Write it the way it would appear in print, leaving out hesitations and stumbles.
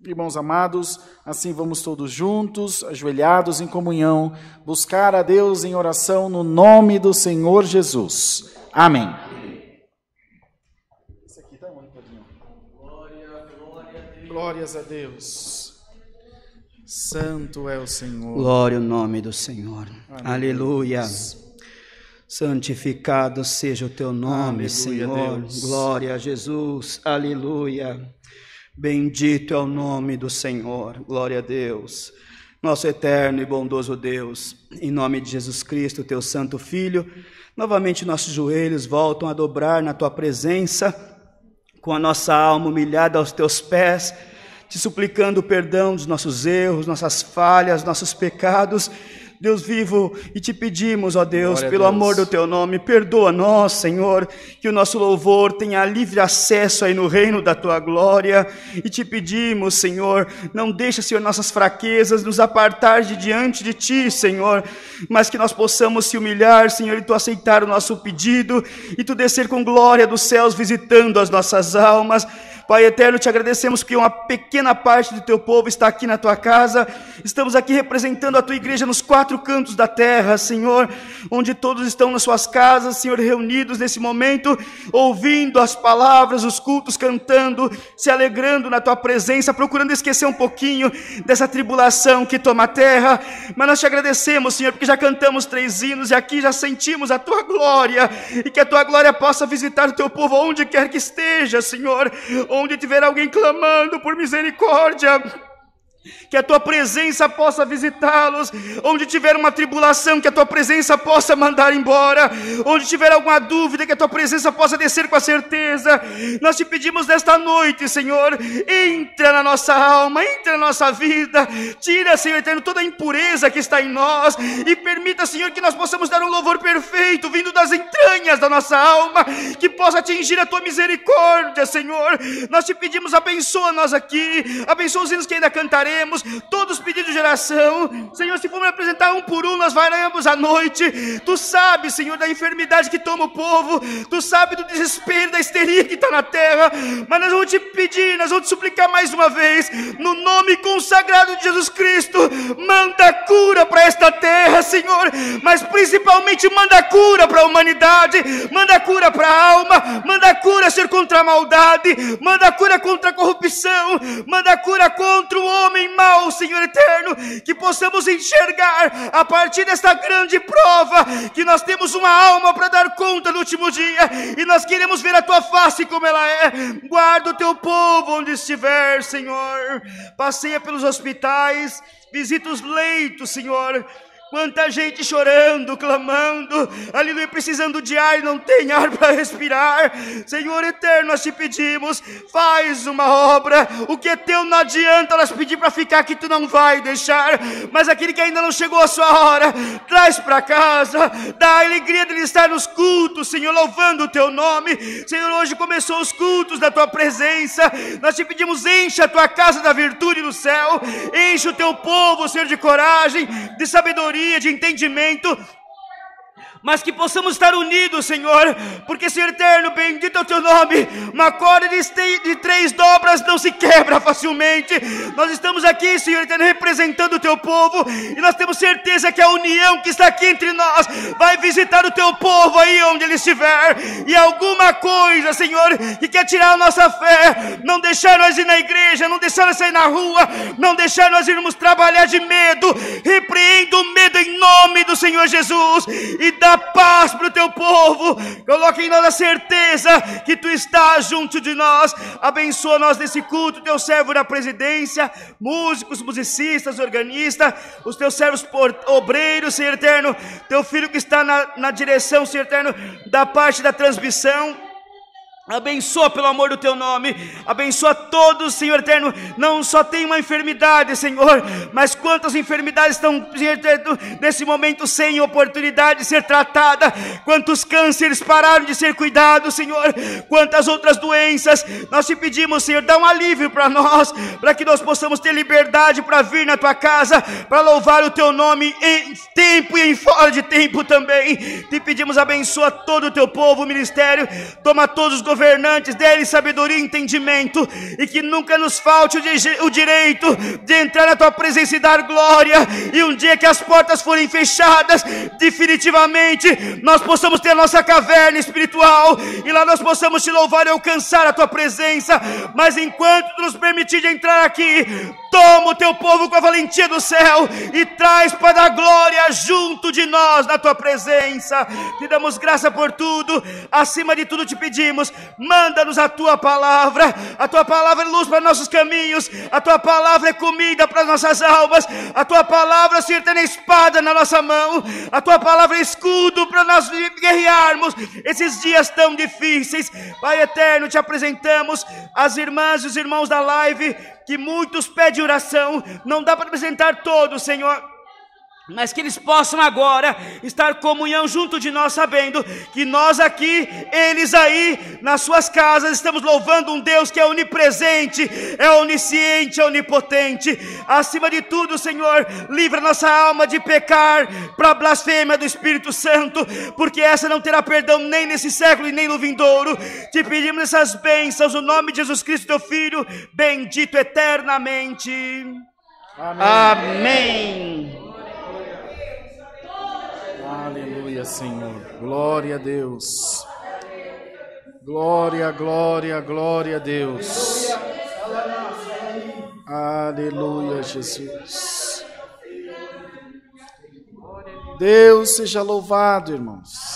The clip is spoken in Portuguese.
Irmãos amados, assim vamos todos juntos, ajoelhados em comunhão, buscar a Deus em oração no nome do Senhor Jesus. Amém. Esse aqui tá onde, Padrinho? Glórias a Deus. Santo é o Senhor. Glória ao nome do Senhor. Aleluia. Santificado seja o teu nome, aleluia, Senhor. Deus. Glória a Jesus. Aleluia. Bendito é o nome do Senhor, glória a Deus, nosso eterno e bondoso Deus, em nome de Jesus Cristo, teu santo Filho, novamente nossos joelhos voltam a dobrar na tua presença, com a nossa alma humilhada aos teus pés, te suplicando o perdão dos nossos erros, nossas falhas, nossos pecados, Deus vivo, e te pedimos, ó Deus, pelo amor do teu nome, perdoa-nós, Senhor, que o nosso louvor tenha livre acesso aí no reino da tua glória, e te pedimos, Senhor, não deixa, Senhor, nossas fraquezas nos apartar de diante de ti, Senhor, mas que nós possamos se humilhar, Senhor, e tu aceitar o nosso pedido, e tu descer com glória dos céus, visitando as nossas almas. Pai eterno, te agradecemos que uma pequena parte do teu povo está aqui na tua casa, estamos aqui representando a tua igreja nos 4 cantos da terra, Senhor, onde todos estão nas suas casas, Senhor, reunidos nesse momento, ouvindo as palavras, os cultos, cantando, se alegrando na tua presença, procurando esquecer um pouquinho dessa tribulação que toma a terra, mas nós te agradecemos, Senhor, porque já cantamos 3 hinos e aqui já sentimos a tua glória, e que a tua glória possa visitar o teu povo onde quer que esteja, Senhor, onde tiver alguém clamando por misericórdia, que a tua presença possa visitá-los, onde tiver uma tribulação, que a tua presença possa mandar embora, onde tiver alguma dúvida, que a tua presença possa descer com a certeza. Nós te pedimos nesta noite, Senhor, entra na nossa alma, entra na nossa vida, tira, Senhor eterno, toda a impureza que está em nós, e permita, Senhor, que nós possamos dar um louvor perfeito, vindo das entranhas da nossa alma, que possa atingir a tua misericórdia, Senhor. Nós te pedimos, abençoa nós aqui, abençoa os hinos que ainda cantaremos, todos os pedidos de oração, Senhor, se formos apresentar um por um, nós varemos a noite. Tu sabes, Senhor, da enfermidade que toma o povo, tu sabes do desespero, da histeria que está na terra, mas nós vamos te pedir, nós vamos te suplicar mais uma vez, no nome consagrado de Jesus Cristo, manda cura para esta terra, Senhor, mas principalmente manda cura para a humanidade, manda cura para a alma, manda cura, Senhor, contra a maldade, manda cura contra a corrupção, manda cura contra o homem mal, Senhor eterno, que possamos enxergar a partir desta grande prova, que nós temos uma alma para dar conta no último dia, e nós queremos ver a tua face como ela é. Guarda o teu povo onde estiver, Senhor, passeia pelos hospitais, visita os leitos, Senhor. Quanta gente chorando, clamando, aleluia, precisando de ar e não tem ar para respirar. Senhor eterno, nós te pedimos, faz uma obra. O que é teu não adianta nós pedir para ficar, que tu não vai deixar. Mas aquele que ainda não chegou a sua hora, traz para casa, dá a alegria de ele estar nos cultos, Senhor, louvando o teu nome. Senhor, hoje começou os cultos da tua presença. Nós te pedimos, enche a tua casa da virtude do céu, enche o teu povo, Senhor, de coragem, de sabedoria, de entendimento, mas que possamos estar unidos, Senhor, porque, Senhor eterno, bendito é o teu nome. Uma corda de 3 dobras não se quebra facilmente. Nós estamos aqui, Senhor eterno, representando o teu povo, e nós temos certeza que a união que está aqui entre nós vai visitar o teu povo aí onde ele estiver, e alguma coisa, Senhor, que quer tirar a nossa fé, não deixar nós ir na igreja, não deixar nós sair na rua, não deixar nós irmos trabalhar de medo, repreenda o medo em nome do Senhor Jesus, e dá paz para o teu povo. Coloque em nós a certeza que tu estás junto de nós. Abençoa nós nesse culto, teu servo da presidência, músicos, musicistas, organistas, os teus servos obreiros, Senhor eterno, teu filho que está na direção, Senhor eterno, da parte da transmissão. Abençoa pelo amor do teu nome, abençoa todos, Senhor eterno. Não só tem uma enfermidade, Senhor, mas quantas enfermidades estão, Senhor eterno, nesse momento sem oportunidade de ser tratada, quantos cânceres pararam de ser cuidados, Senhor, quantas outras doenças. Nós te pedimos, Senhor, dá um alívio para nós, para que nós possamos ter liberdade para vir na tua casa, para louvar o teu nome em tempo e em fora de tempo também. Te pedimos, abençoa todo o teu povo, o ministério, toma todos os governantes, governantes, dê-lhes sabedoria e entendimento, e que nunca nos falte o direito de entrar na tua presença e dar glória, e um dia que as portas forem fechadas, definitivamente, nós possamos ter a nossa caverna espiritual, e lá nós possamos te louvar e alcançar a tua presença. Mas enquanto tu nos permitir de entrar aqui, toma o teu povo com a valentia do céu, e traz para dar glória junto de nós, na tua presença. Te damos graça por tudo, acima de tudo te pedimos, manda-nos a tua palavra é luz para nossos caminhos, a tua palavra é comida para nossas almas, a tua palavra, Senhor, tem a espada na nossa mão, a tua palavra é escudo para nós guerrearmos esses dias tão difíceis. Pai eterno, te apresentamos as irmãs e os irmãos da live, que muitos pedem oração, não dá para apresentar todos, Senhor, mas que eles possam agora estar em comunhão junto de nós, sabendo que nós aqui, eles aí, nas suas casas, estamos louvando um Deus que é onipresente, é onisciente, é onipotente. Acima de tudo, Senhor, livra nossa alma de pecar para a blasfêmia do Espírito Santo, porque essa não terá perdão nem nesse século e nem no vindouro. Te pedimos essas bênçãos, no nome de Jesus Cristo, teu Filho, bendito eternamente. Amém. Amém. Aleluia, Senhor. Glória a Deus. Glória, glória, glória a Deus. Aleluia, Jesus. Deus seja louvado, irmãos.